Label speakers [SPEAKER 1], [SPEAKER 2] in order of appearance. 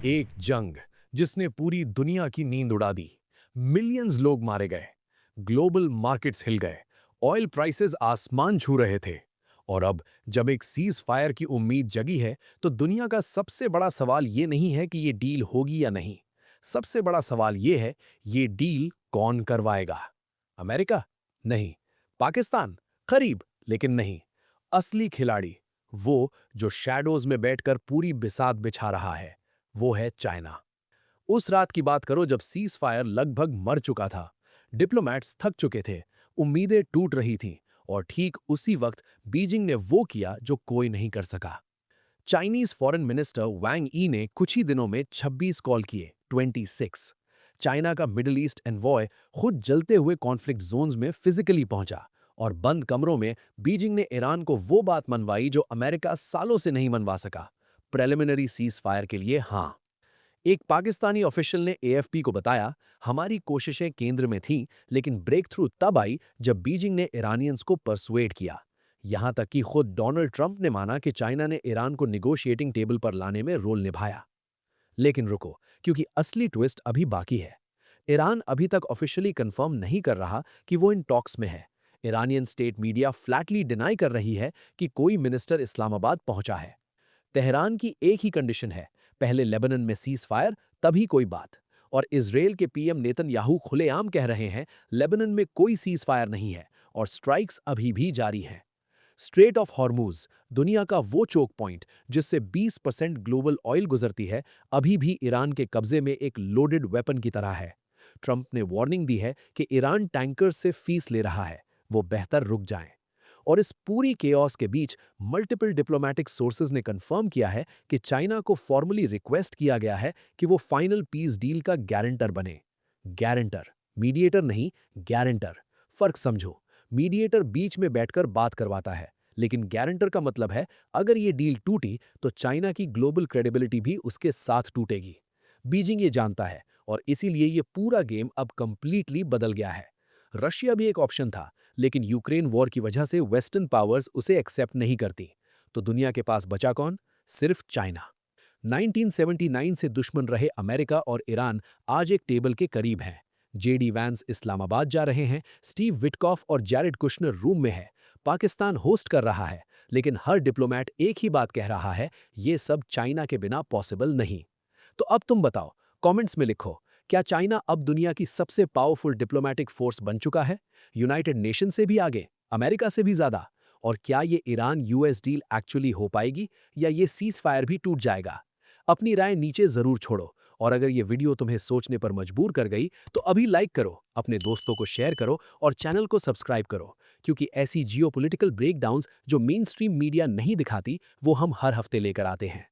[SPEAKER 1] एक जंग जिसने पूरी दुनिया की नींद उड़ा दी। मिलियंस लोग मारे गए, ग्लोबल मार्केट्स हिल गए, ऑयल प्राइसेस आसमान छू रहे थे। और अब जब एक सीज फायर की उम्मीद जगी है, तो दुनिया का सबसे बड़ा सवाल ये नहीं है कि ये डील होगी या नहीं। सबसे बड़ा सवाल ये है, ये डील कौन करवाएगा? अमेरिका? नहीं। पाकिस्तान? करीब, लेकिन नहीं। असली खिलाड़ी, वो जो शैडोज में बैठकर पूरी बिसात बिछा रहा है, वो है चाइना। उस रात की बात करो जब सीज फायर लगभग मर चुका था, डिप्लोमैट्स थक चुके थे, उम्मीदें टूट रही थीं, और ठीक उसी वक्त बीजिंग ने वो किया जो कोई नहीं कर सका। चाइनीज फॉरेन मिनिस्टर वांग ई ने कुछ ही दिनों में 26 कॉल किए, 26। चाइना का मिडिल ईस्ट एनवॉय खुद जलते हुए कॉन्फ्लिक्ट जोन्स में फिजिकली पहुंचा, और बंद कमरों में बीजिंग ने ईरान को वो बात मनवाई जो अमेरिका सालों से नहीं मनवा सका, प्रेलिमिनरी सीज फायर के लिए हाँ। एक पाकिस्तानी ऑफिशियल ने एएफपी को बताया, हमारी कोशिशें केंद्र में थीं, लेकिन ब्रेक थ्रू तब आई जब बीजिंग ने ईरानियंस को परसुएड किया। यहां तक कि खुद डोनाल्ड ट्रंप ने माना कि चाइना ने ईरान को निगोशिएटिंग टेबल पर लाने में रोल निभाया। लेकिन रुको, क्योंकि असली ट्विस्ट अभी बाकी है। ईरान अभी तक ऑफिशियली कंफर्म नहीं कर रहा कि वो इन टॉक्स में है। Iranian state media Flatley deny कर रही है कि कोई मिनिस्टर इस्लामाबाद पहुंचा है। तेहरान की एक ही कंडीशन है, पहले लेबनान में सीज फायर, तभी कोई बात। और इजराइल के पीएम नेतन्याहू खुलेआम कह रहे हैं, लेबनान में कोई सीज फायर नहीं है और स्ट्राइक्स अभी भी जारी हैं। स्ट्रेट ऑफ हॉर्मूज, दुनिया का वो चोक पॉइंट जिससे 20% ग्लोबल ऑयल गुजरती है, अभी भी ईरान के कब्जे में एक लोडेड वेपन की तरह है। ट्रंप ने वार्निंग दी है कि ईरान टैंकर्स से फीस ले रहा है, वो बेहतर रुक जाएं। और इस पूरी केओस के बीच मल्टीपल डिप्लोमैटिक सोर्सेज ने कंफर्म किया है कि चाइना को फॉर्मली रिक्वेस्ट किया गया है कि वो फाइनल पीस डील का गारंटर बने। गारंटर, मीडिएटर नहीं, गारंटर। फर्क समझो, मीडिएटर बीच में बैठकर बात करवाता है, लेकिन गारंटर का मतलब है अगर ये डील टूटी तो चाइना की ग्लोबल क्रेडिबिलिटी भी उसके साथ टूटेगी। बीजिंग ये जानता है, और इसीलिए ये पूरा गेम अब कंप्लीटली बदल गया है। रशिया भी एक ऑप्शन था, लेकिन यूक्रेन वॉर की वजह से वेस्टर्न पावर्स उसे एक्सेप्ट नहीं करती। तो दुनिया के पास बचा कौन? सिर्फ चाइना। 1979 से दुश्मन रहे अमेरिका और ईरान आज एक टेबल के करीब हैं। जेडी वैंस इस्लामाबाद जा रहे हैं, स्टीव विटकॉफ और जैरेड कुशनर रूम में है, पाकिस्तान होस्ट कर रहा है, लेकिन हर डिप्लोमैट एक ही बात कह रहा है, ये सब चाइना के बिना पॉसिबल नहीं। तो अब तुम बताओ, कमेंट्स में लिखो, क्या चाइना अब दुनिया की सबसे पावरफुल डिप्लोमैटिक फोर्स बन चुका है? यूनाइटेड नेशन से भी आगे, अमेरिका से भी ज्यादा? और क्या ये ईरान यूएस डील एक्चुअली हो पाएगी, या ये सीज फायर भी टूट जाएगा? अपनी राय नीचे जरूर छोड़ो, और अगर ये वीडियो तुम्हें सोचने पर मजबूर कर गई तो अभी लाइक करो, अपने दोस्तों को शेयर करो और चैनल को सब्सक्राइब करो, क्योंकि ऐसी जियोपॉलिटिकल ब्रेकडाउन्स जो मेन स्ट्रीम मीडिया नहीं दिखाती, वो हम हर हफ्ते लेकर आते हैं।